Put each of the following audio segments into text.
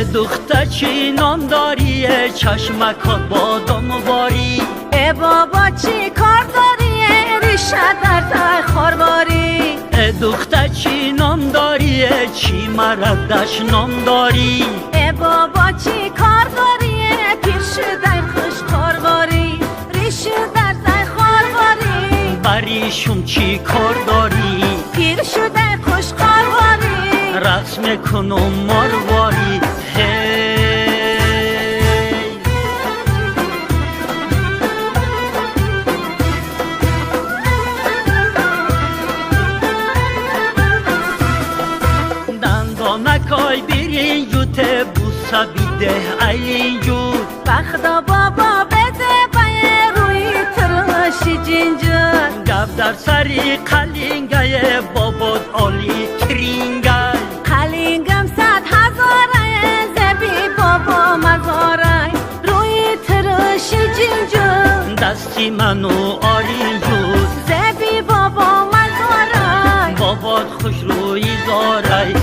دختر چی نام داری چشمکات بادام باری بابا چی کار داری ریشه در ته خارباری دختر چی نام داری چی مردش نام داری بابا چی کار داری پیر شده خوش خارباری ریشه در ته خارباری بریشون چی کار داری پیر شده خوش خارباری رقص میکنم مارواری دندانکای بیرین یوته بوسا بیده ایلین یوت بخدا بابا بده بای روی تراشی جینجر گب در سری قلینگه باباد آلی ترینگه قلینگم 100,000 زبی بابا مزاره روی تراشی جینجر دستی منو آرین یوت زبی بابا مزاره باباد خوش روی زاره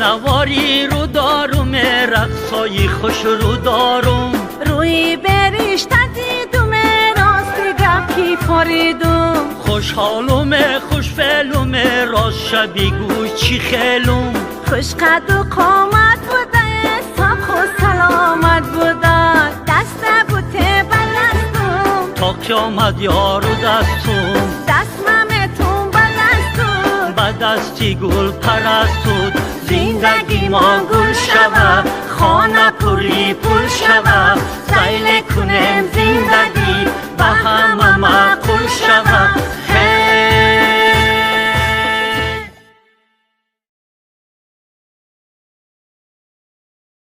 نواری رو دارم رقصای خوش رو دارم روی بریش تدیدم راستی گفی پاریدم خوشحالم خوش فعلم راست شبی گوش چی خیلم خوش قد و قامت بوده ساق و سلامت بوده دست بوته بلستم تا قیامت یارو دستم دست ممتون بلستم به دستی گل پرستود زندگی ما گل شود خانه پولی پول شود زیل کنم زندگی بهانه